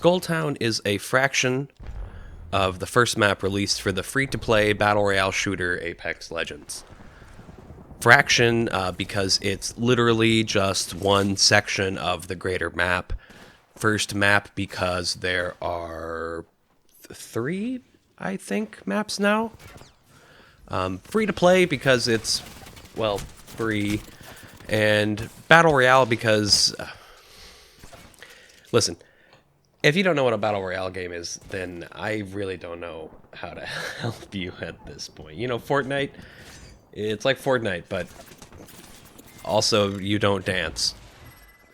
Skulltown is a fraction of the first map released for the free-to-play battle royale shooter Apex Legends. Fraction because it's literally just one section of the greater map. First map because there are three, I think, maps now. Free-to-play because it's, well, free. And battle royale because... listen, if you don't know what a battle royale game is, then I really don't know how to help you at this point. You know, Fortnite, it's like Fortnite, but also you don't dance.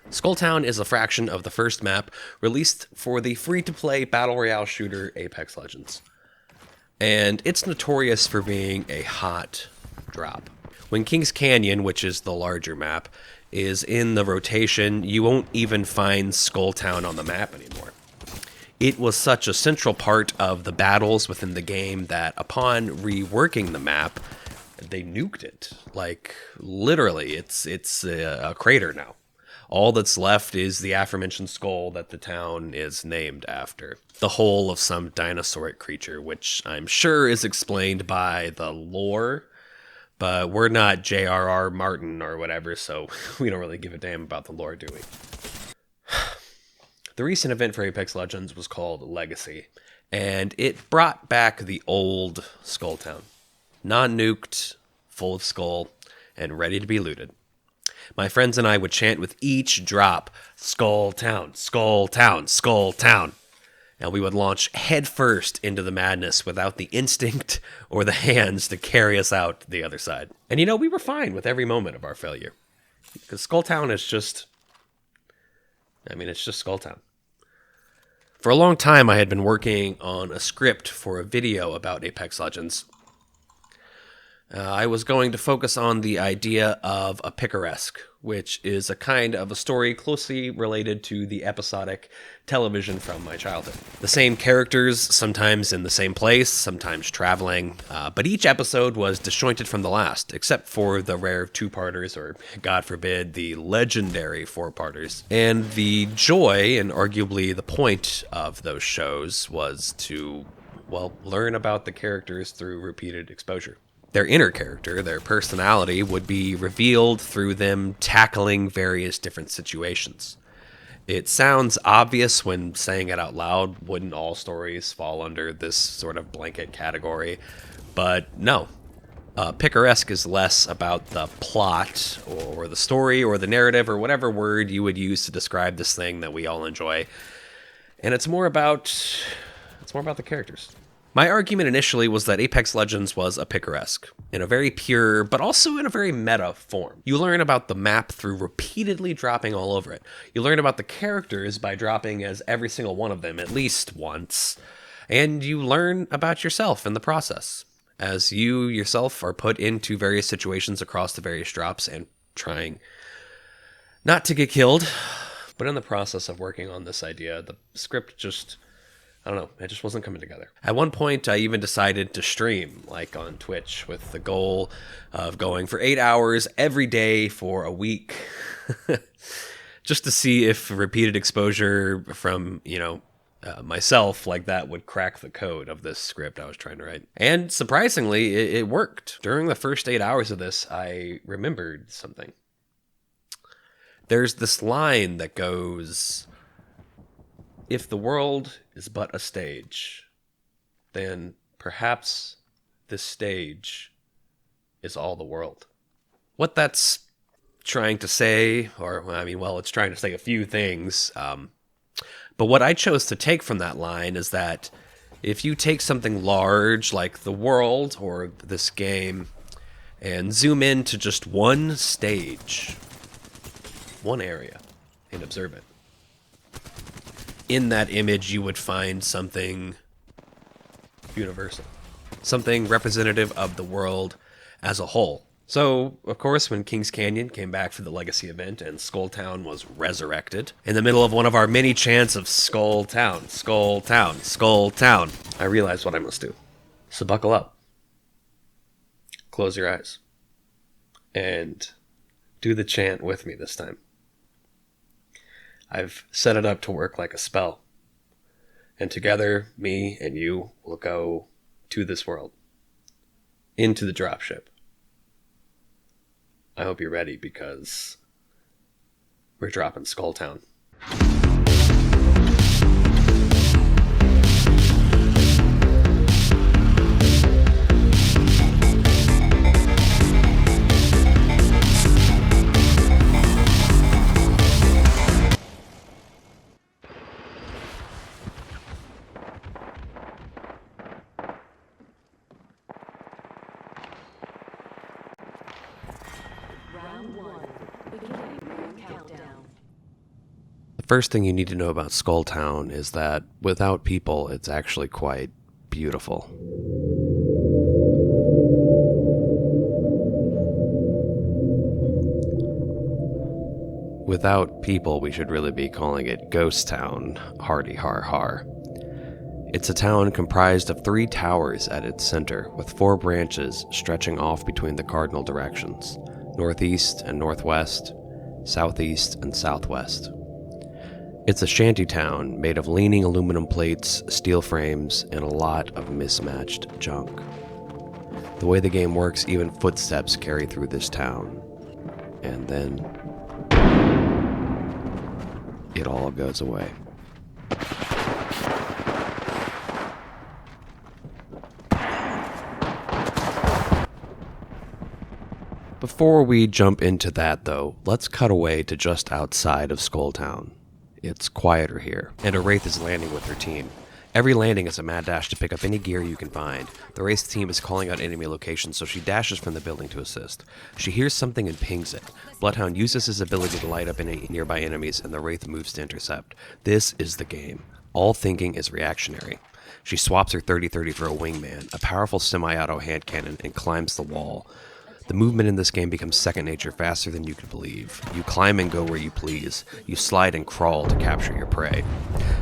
Skulltown is a fraction of the first map released for the free-to-play battle royale shooter Apex Legends. And it's notorious for being a hot drop. When Kings Canyon, which is the larger map, is in the rotation, you won't even find Skulltown on the map anymore. It was such a central part of the battles within the game that upon reworking the map, they nuked it. Like, literally, it's a crater now. All that's left is the aforementioned skull that the town is named after. The whole of some dinosauric creature, which I'm sure is explained by the lore, but we're not J.R.R. Martin or whatever, so we don't really give a damn about the lore, do we? The recent event for Apex Legends was called Legacy, and it brought back the old Skulltown. Non-nuked, full of skull, and ready to be looted. My friends and I would chant with each drop, Skulltown, Skulltown, Skulltown. And we would launch headfirst into the madness without the instinct or the hands to carry us out the other side. And you know, we were fine with every moment of our failure. Because Skulltown is just... it's just Skulltown. For a long time, I had been working on a script for a video about Apex Legends. I was going to focus on the idea of a picaresque, which is a kind of a story closely related to the episodic television from my childhood. The same characters, sometimes in the same place, sometimes traveling, but each episode was disjointed from the last, except for the rare two-parters, or God forbid, the legendary four-parters. And the joy, and arguably the point of those shows, was to, well, learn about the characters through repeated exposure. Their inner character, their personality, would be revealed through them tackling various different situations. It sounds obvious when saying it out loud. Wouldn't all stories fall under this sort of blanket category? But no. Picaresque is less about the plot or the story or the narrative or whatever word you would use to describe this thing that we all enjoy. And it's more about the characters. My argument initially was that Apex Legends was a picaresque, in a very pure, but also in a very meta form. You learn about the map through repeatedly dropping all over it. You learn about the characters by dropping as every single one of them at least once. And you learn about yourself in the process, as you yourself are put into various situations across the various drops and trying not to get killed. But in the process of working on this idea, the script just... I don't know, it just wasn't coming together. At one point, I even decided to stream, like on Twitch, with the goal of going for 8 hours every day for a week, just to see if repeated exposure from, myself like that would crack the code of this script I was trying to write. And surprisingly, it worked. During the first 8 hours of this, I remembered something. There's this line that goes... If the world is but a stage, then perhaps this stage is all the world. What that's trying to say, it's trying to say a few things, but what I chose to take from that line is that if you take something large like the world or this game and zoom in to just one stage, one area, and observe it, in that image, you would find something universal, something representative of the world as a whole. So, of course, when Kings Canyon came back for the Legacy event and Skulltown was resurrected, in the middle of one of our many chants of Skulltown, Skulltown, Skulltown, I realized what I must do. So buckle up, close your eyes, and do the chant with me this time. I've set it up to work like a spell. And together, me and you will go to this world. Into the dropship. I hope you're ready because we're dropping Skulltown. The first thing you need to know about Skulltown is that without people, it's actually quite beautiful. Without people, we should really be calling it Ghost Town, hardy har har. It's a town comprised of 3 towers at its center, with 4 branches stretching off between the cardinal directions, northeast and northwest, southeast and southwest. It's a shanty town made of leaning aluminum plates, steel frames, and a lot of mismatched junk. The way the game works, even footsteps carry through this town. And then it all goes away. Before we jump into that, though, let's cut away to just outside of Skulltown. It's quieter here, and a Wraith is landing with her team. Every landing is a mad dash to pick up any gear you can find. The Wraith team is calling out enemy locations, so she dashes from the building to assist. She hears something and pings it. Bloodhound uses his ability to light up any nearby enemies, and the Wraith moves to intercept. This is the game. All thinking is reactionary. She swaps her 30-30 for a wingman, a powerful semi-auto hand cannon, and climbs the wall. The movement in this game becomes second nature faster than you could believe. You climb and go where you please. You slide and crawl to capture your prey.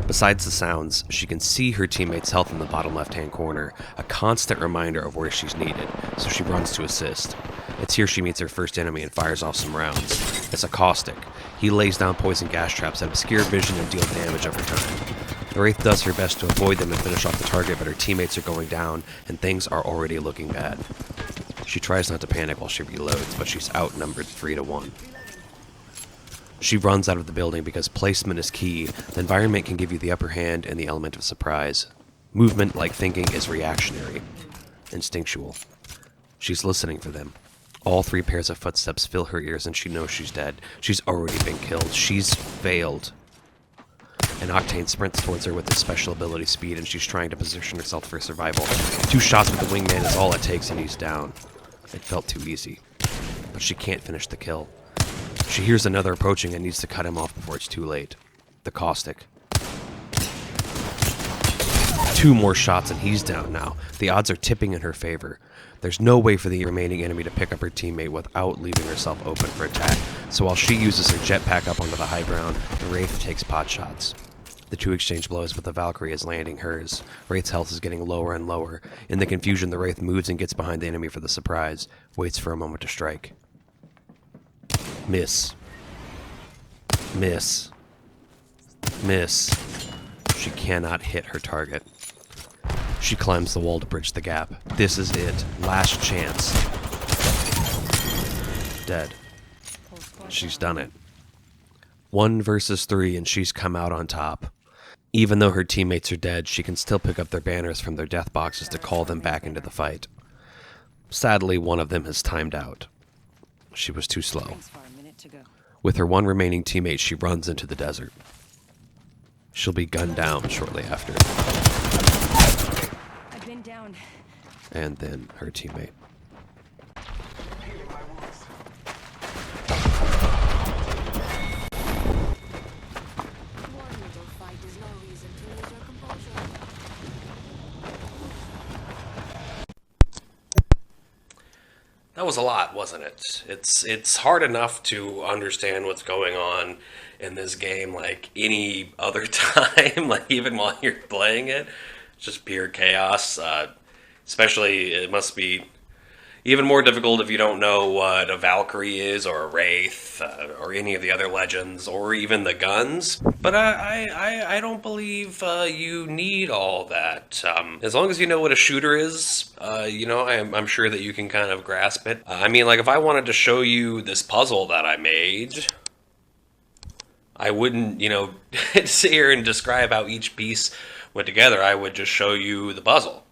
Besides the sounds, she can see her teammates' health in the bottom left-hand corner, a constant reminder of where she's needed, so she runs to assist. It's here she meets her first enemy and fires off some rounds. It's a Caustic. He lays down poison gas traps that obscure vision and deal damage over time. The Wraith does her best to avoid them and finish off the target, but her teammates are going down, and things are already looking bad. She tries not to panic while she reloads, but she's outnumbered 3-1. She runs out of the building because placement is key. The environment can give you the upper hand and the element of surprise. Movement, like thinking, is reactionary, instinctual. She's listening for them. All 3 pairs of footsteps fill her ears and she knows she's dead. She's already been killed. She's failed. And Octane sprints towards her with his special ability speed, and she's trying to position herself for survival. 2 shots with the wingman is all it takes, and he's down. It felt too easy. But she can't finish the kill. She hears another approaching and needs to cut him off before it's too late. The Caustic. 2 more shots and he's down now. The odds are tipping in her favor. There's no way for the remaining enemy to pick up her teammate without leaving herself open for attack, so while she uses her jetpack up onto the high ground, the Wraith takes pot shots. The 2 exchange blows, but the Valkyrie is landing hers. Wraith's health is getting lower and lower. In the confusion, the Wraith moves and gets behind the enemy for the surprise, waits for a moment to strike. Miss. Miss. Miss. She cannot hit her target. She climbs the wall to bridge the gap. This is it. Last chance. Dead. She's done it. 1 versus 3, and she's come out on top. Even though her teammates are dead, she can still pick up their banners from their death boxes to call them back into the fight. Sadly, one of them has timed out. She was too slow. With her 1 remaining teammate, she runs into the desert. She'll be gunned down shortly after. I've been down. And then her teammate. That was a lot, wasn't it? It's hard enough to understand what's going on in this game like any other time, like even while you're playing it. It's just pure chaos. Especially, it must be, Even more difficult if you don't know what a Valkyrie is, or a Wraith, or any of the other legends, or even the guns. But I don't believe you need all that. As long as you know what a shooter is, I'm sure that you can kind of grasp it. I mean, like, if I wanted to show you this puzzle that I made, I wouldn't, sit here and describe how each piece went together. I would just show you the puzzle.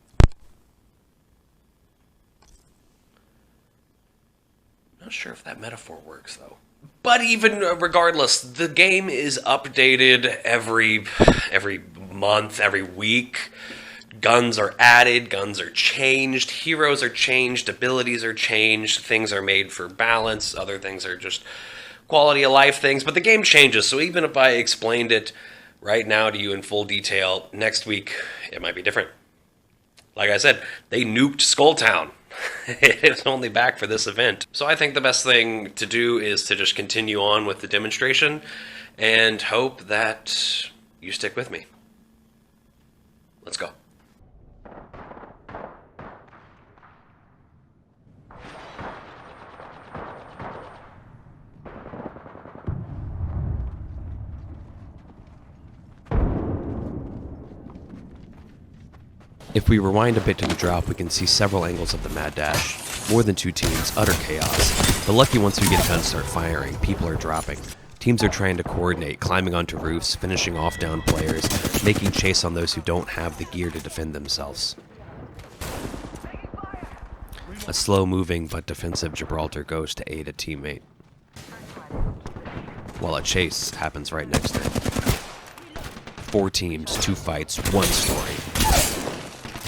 Not sure if that metaphor works, though. But even regardless, the game is updated every month, every week. Guns are added, guns are changed, heroes are changed, abilities are changed, things are made for balance, other things are just quality of life things. But the game changes, so even if I explained it right now to you in full detail, next week it might be different. Like I said, they nuked Skulltown. It's only back for this event. So I think the best thing to do is to just continue on with the demonstration and hope that you stick with me. Let's go. If we rewind a bit to the drop, we can see several angles of the Mad Dash. More than two teams, utter chaos. The lucky ones who get guns start firing, people are dropping. Teams are trying to coordinate, climbing onto roofs, finishing off down players, making chase on those who don't have the gear to defend themselves. A slow-moving but defensive Gibraltar goes to aid a teammate, while a chase happens right next to it. 4 teams, 2 fights, 1 story.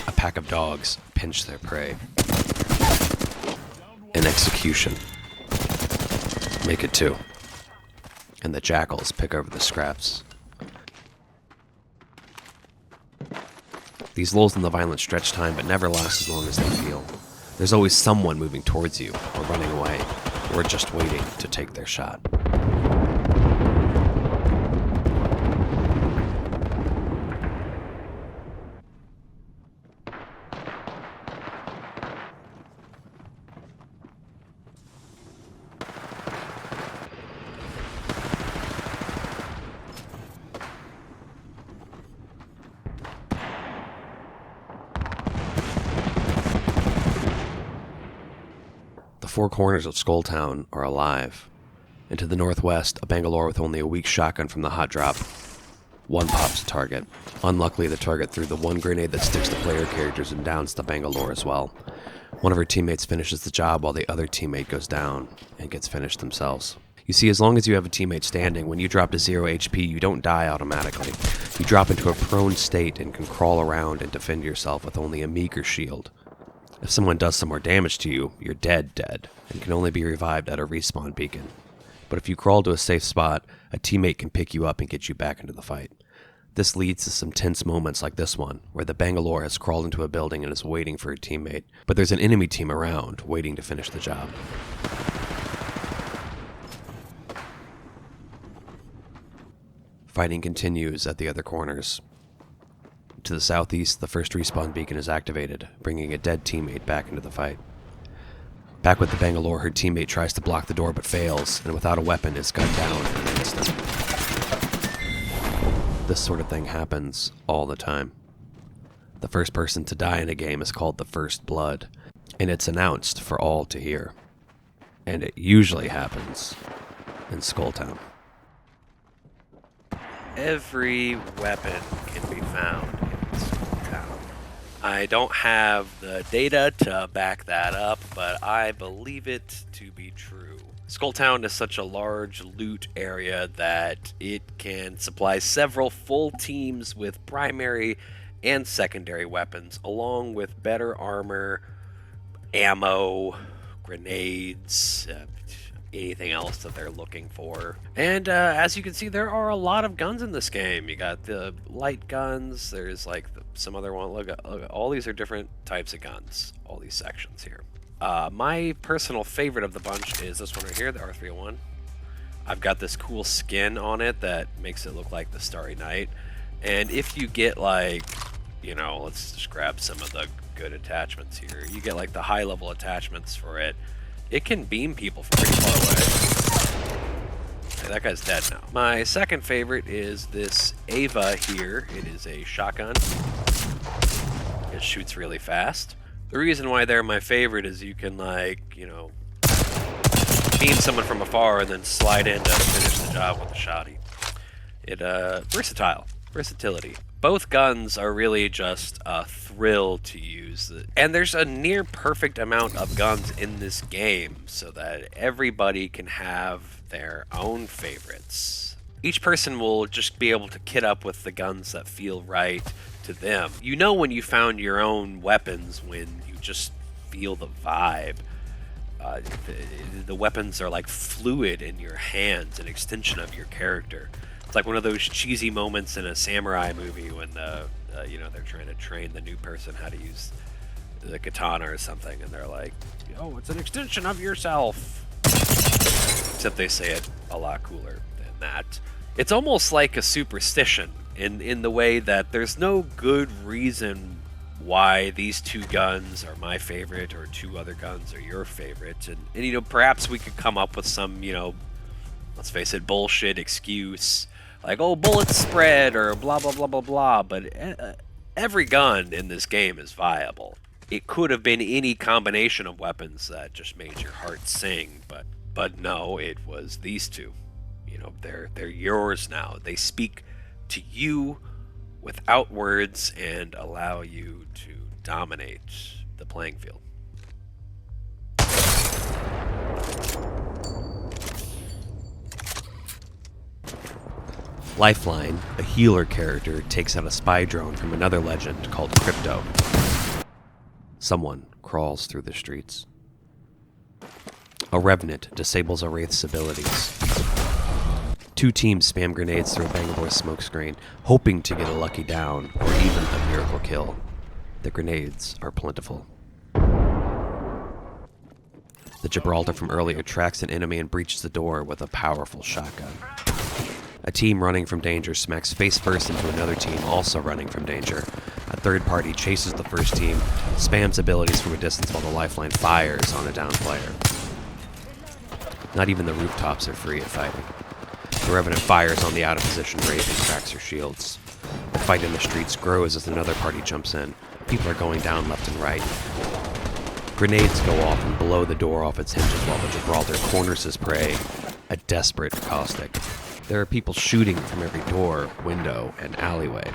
A pack of dogs pinch their prey. An execution. Make it 2. And the jackals pick over the scraps. These lulls in the violence stretch time but never last as long as they feel. There's always someone moving towards you, or running away, or just waiting to take their shot. The 4 corners of Skulltown are alive, and to the northwest, a Bangalore with only a weak shotgun from the hot drop. 1 pops a target. Unluckily, the target threw the 1 grenade that sticks to player characters and downs the Bangalore as well. One of her teammates finishes the job while the other teammate goes down and gets finished themselves. You see, as long as you have a teammate standing, when you drop to 0 HP, you don't die automatically. You drop into a prone state and can crawl around and defend yourself with only a meager shield. If someone does some more damage to you, you're dead, and can only be revived at a respawn beacon. But if you crawl to a safe spot, a teammate can pick you up and get you back into the fight. This leads to some tense moments like this one, where the Bangalore has crawled into a building and is waiting for a teammate, but there's an enemy team around, waiting to finish the job. Fighting continues at the other corners. To the southeast, the first respawn beacon is activated, bringing a dead teammate back into the fight. Back with the Bangalore, her teammate tries to block the door but fails, and without a weapon is gunned down in an instant. This sort of thing happens all the time. The first person to die in a game is called the First Blood, and it's announced for all to hear. And it usually happens in Skulltown. Every weapon can be found in Skulltown. I don't have the data to back that up, but I believe it to be true. Skulltown is such a large loot area that it can supply several full teams with primary and secondary weapons, along with better armor, ammo, grenades, anything else that they're looking for. And as you can see, there are a lot of guns in this game. You got the light guns, there's like some other one. Look, all these are different types of guns, all these sections here. My personal favorite of the bunch is this one right here, the R301. I've got this cool skin on it that makes it look like the Starry Night. And if you get like, let's just grab some of the good attachments here. You get like the high level attachments for it. It can beam people from pretty far away. Okay, that guy's dead now. My second favorite is this Ava here. It is a shotgun. It shoots really fast. The reason why they're my favorite is you can, like, you know, beam someone from afar and then slide in to finish the job with a shotty. Versatility. Both guns are really just a thrill to use. And there's a near perfect amount of guns in this game so that everybody can have their own favorites. Each person will just be able to kit up with the guns that feel right to them. You know when you found your own weapons when you just feel the vibe. The weapons are like fluid in your hands, an extension of your character. It's like one of those cheesy moments in a samurai movie when you know, they're trying to train the new person how to use the katana or something, and they're like, "Oh, it's an extension of yourself." Except they say it a lot cooler than that. It's almost like a superstition in the way that there's no good reason why these two guns are my favorite or two other guns are your favorite. And you know, perhaps we could come up with some, you know, let's face it, bullshit excuse like, oh, bullets spread or blah, blah, blah, blah, blah. But every gun in this game is viable. It could have been any combination of weapons that just made your heart sing, but no, it was these two. You know, they're yours now. They speak to you without words and allow you to dominate the playing field. Lifeline, a healer character, takes out a spy drone from another legend called Crypto. Someone crawls through the streets. A Revenant disables a Wraith's abilities. Two teams spam grenades through a Bangalore smokescreen, hoping to get a lucky down or even a miracle kill. The grenades are plentiful. The Gibraltar from earlier tracks an enemy and breaches the door with a powerful shotgun. A team running from danger smacks face first into another team also running from danger. A third party chases the first team, spams abilities from a distance while the Lifeline fires on a down player. Not even the rooftops are free at fighting. The Revenant fires on the out-of-position Wraith and cracks her shields. The fight in the streets grows as another party jumps in. People are going down left and right. Grenades go off and blow the door off its hinges while the Gibraltar corners his prey, a desperate caustic. There are people shooting from every door, window, and alleyway.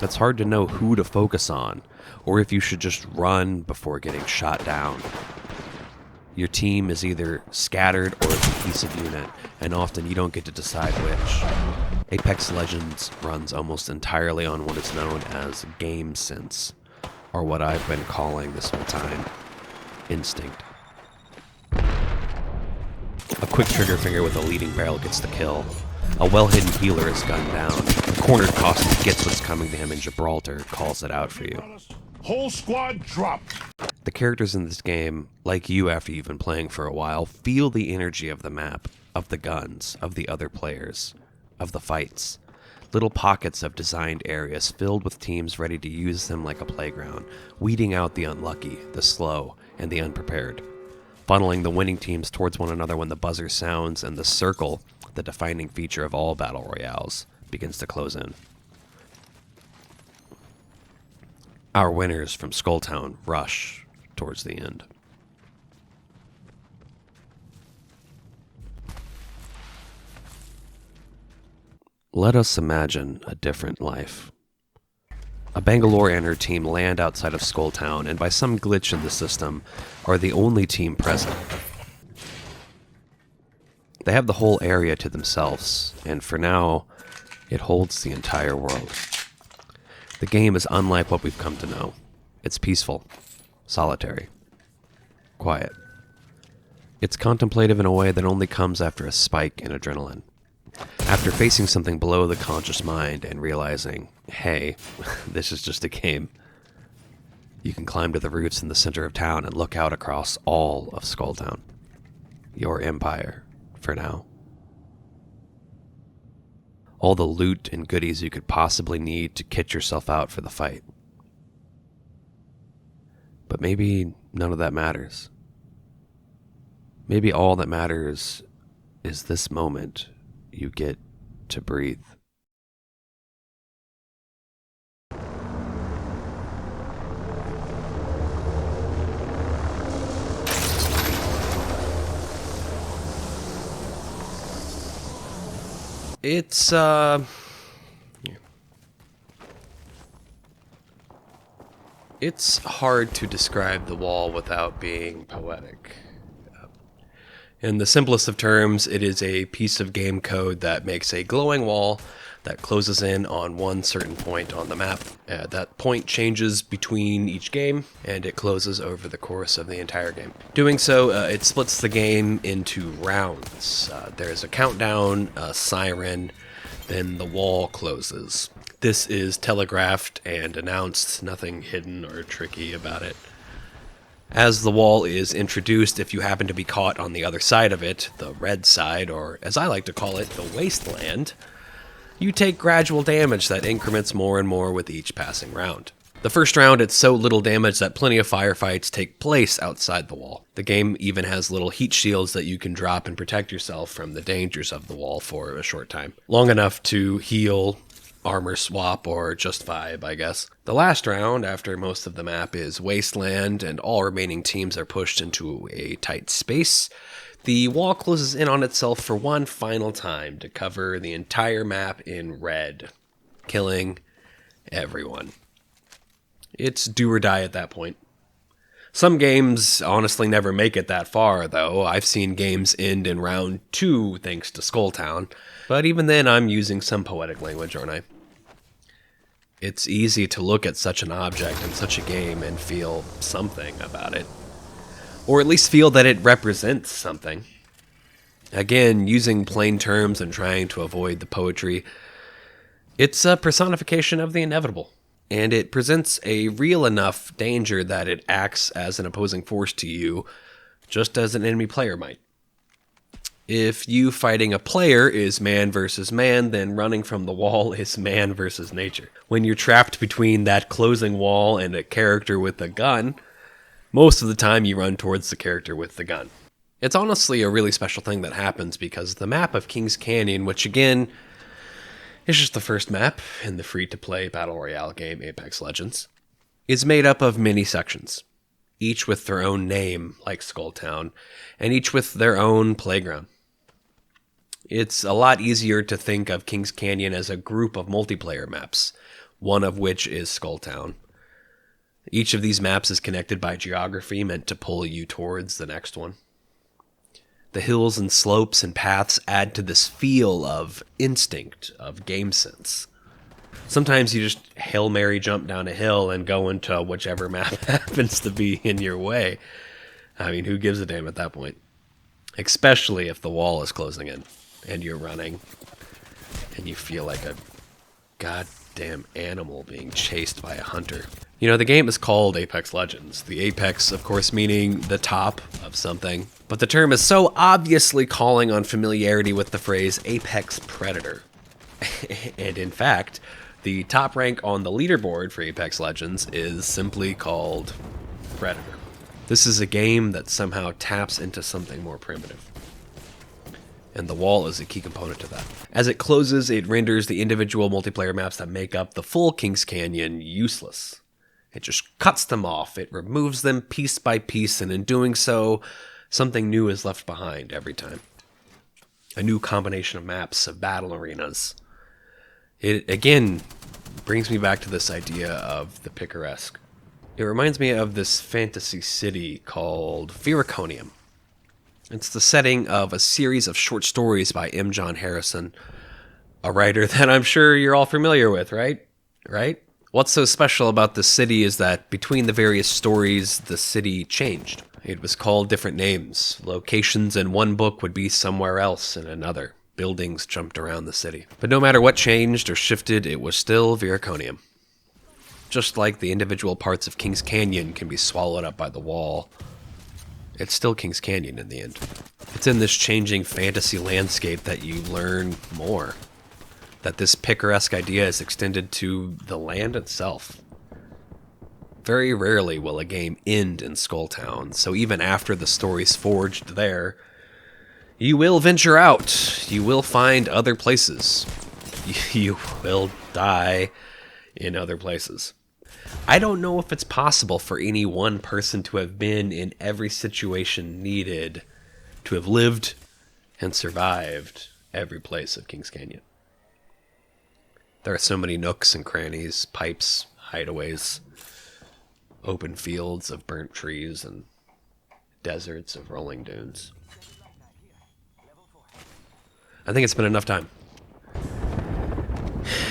It's hard to know who to focus on, or if you should just run before getting shot down. Your team is either scattered or a cohesive unit, and often you don't get to decide which. Apex Legends runs almost entirely on what is known as game sense, or what I've been calling this whole time, instinct. A quick trigger finger with a leading barrel gets the kill. A well-hidden healer is gunned down. A cornered caustic gets what's coming to him, and Gibraltar calls it out for you. Whole squad dropped. The characters in this game, like you after you've been playing for a while, feel the energy of the map, of the guns, of the other players, of the fights. Little pockets of designed areas filled with teams ready to use them like a playground, weeding out the unlucky, the slow, and the unprepared. Funneling the winning teams towards one another when the buzzer sounds and the circle, the defining feature of all battle royales, begins to close in. Our winners from Skulltown rush towards the end. Let us imagine a different life. A Bangalore and her team land outside of Skulltown, and by some glitch in the system, are the only team present. They have the whole area to themselves, and for now, it holds the entire world. The game is unlike what we've come to know. It's peaceful, solitary, quiet. It's contemplative in a way that only comes after a spike in adrenaline. After facing something below the conscious mind and realizing, hey, this is just a game, you can climb to the roofs in the center of town and look out across all of Skulltown. Your empire, for now. All the loot and goodies you could possibly need to kit yourself out for the fight. But maybe none of that matters. Maybe all that matters is this moment you get to breathe. It's hard to describe the wall without being poetic. In the simplest of terms, it is a piece of game code that makes a glowing wall that closes in on one certain point on the map. That point changes between each game, and it closes over the course of the entire game. Doing so, it splits the game into rounds. There's a countdown, a siren, then the wall closes. This is telegraphed and announced, nothing hidden or tricky about it. As the wall is introduced, if you happen to be caught on the other side of it, the red side, or as I like to call it, the wasteland, you take gradual damage that increments more and more with each passing round. The first round, it's so little damage that plenty of firefights take place outside the wall. The game even has little heat shields that you can drop and protect yourself from the dangers of the wall for a short time. Long enough to heal, armor swap, or just vibe, I guess. The last round, after most of the map is wasteland and all remaining teams are pushed into a tight space, the wall closes in on itself for one final time to cover the entire map in red, killing everyone. It's do or die at that point. Some games honestly never make it that far, though. I've seen games end in round 2 thanks to Skulltown, but even then I'm using some poetic language, aren't I? It's easy to look at such an object in such a game and feel something about it. Or at least feel that it represents something. Again, using plain terms and trying to avoid the poetry, it's a personification of the inevitable. And it presents a real enough danger that it acts as an opposing force to you, just as an enemy player might. If you fighting a player is man versus man, then running from the wall is man versus nature. When you're trapped between that closing wall and a character with a gun, most of the time you run towards the character with the gun. It's honestly a really special thing that happens because the map of Kings Canyon, which again is just the first map in the free-to-play Battle Royale game Apex Legends, is made up of many sections, each with their own name, like Skulltown, and each with their own playground. It's a lot easier to think of Kings Canyon as a group of multiplayer maps, one of which is Skulltown. Each of these maps is connected by geography meant to pull you towards the next one. The hills and slopes and paths add to this feel of instinct, of game sense. Sometimes you just Hail Mary jump down a hill and go into whichever map happens to be in your way. I mean, who gives a damn at that point? Especially if the wall is closing in and you're running and you feel like a goddamn animal being chased by a hunter. You know, the game is called Apex Legends. The apex, of course, meaning the top of something. But the term is so obviously calling on familiarity with the phrase apex predator. And in fact, the top rank on the leaderboard for Apex Legends is simply called Predator. This is a game that somehow taps into something more primitive. And the wall is a key component to that. As it closes, it renders the individual multiplayer maps that make up the full Kings Canyon useless. It just cuts them off, it removes them piece by piece, and in doing so, something new is left behind every time. A new combination of maps, of battle arenas. It, again, brings me back to this idea of the picaresque. It reminds me of this fantasy city called Viraconium. It's the setting of a series of short stories by M. John Harrison, a writer that I'm sure you're all familiar with, right? Right? What's so special about this city is that between the various stories, the city changed. It was called different names. Locations in one book would be somewhere else in another. Buildings jumped around the city. But no matter what changed or shifted, it was still Viraconium. Just like the individual parts of Kings Canyon can be swallowed up by the wall, it's still Kings Canyon in the end. It's in this changing fantasy landscape that you learn more. That this picaresque idea is extended to the land itself. Very rarely will a game end in Skulltown, so even after the story's forged there, you will venture out. You will find other places. You will die in other places. I don't know if it's possible for any one person to have been in every situation needed to have lived and survived every place of Kings Canyon. There are so many nooks and crannies, pipes, hideaways, open fields of burnt trees, and deserts of rolling dunes. I think it's been enough time.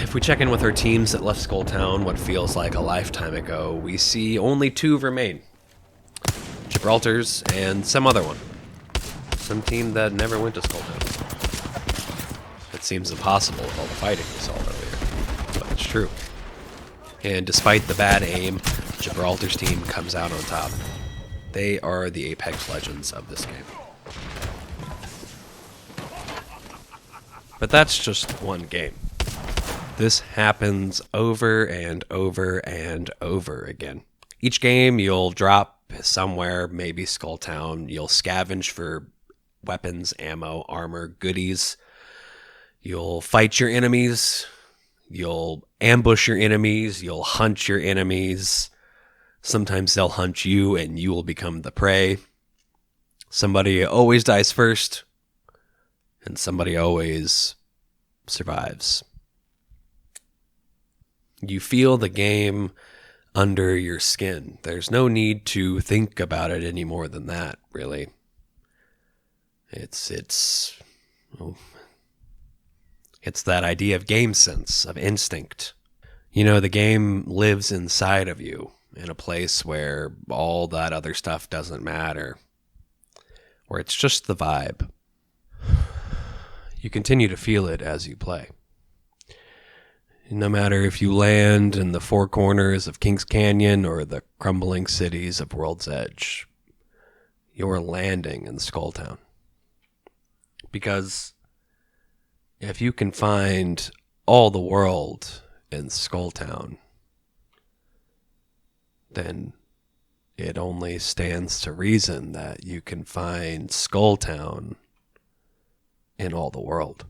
If we check in with our teams that left Skulltown what feels like a lifetime ago, we see only 2 remain. Gibraltar's and some other one. Some team that never went to Skulltown. It seems impossible with all the fighting we saw earlier, but it's true. And despite the bad aim, Gibraltar's team comes out on top. They are the Apex legends of this game. But that's just one game. This happens over and over and over again. Each game you'll drop somewhere, maybe Skulltown. You'll scavenge for weapons, ammo, armor, goodies. You'll fight your enemies. You'll ambush your enemies. You'll hunt your enemies. Sometimes they'll hunt you and you will become the prey. Somebody always dies first, and somebody always survives. You feel the game under your skin. There's no need to think about it any more than that, really. It's that idea of game sense, of instinct. You know, the game lives inside of you in a place where all that other stuff doesn't matter, where it's just the vibe. You continue to feel it as you play. No matter if you land in the 4 corners of Kings Canyon or the crumbling cities of World's Edge, you're landing in Skulltown. Because if you can find all the world in Skulltown, then it only stands to reason that you can find Skulltown in all the world.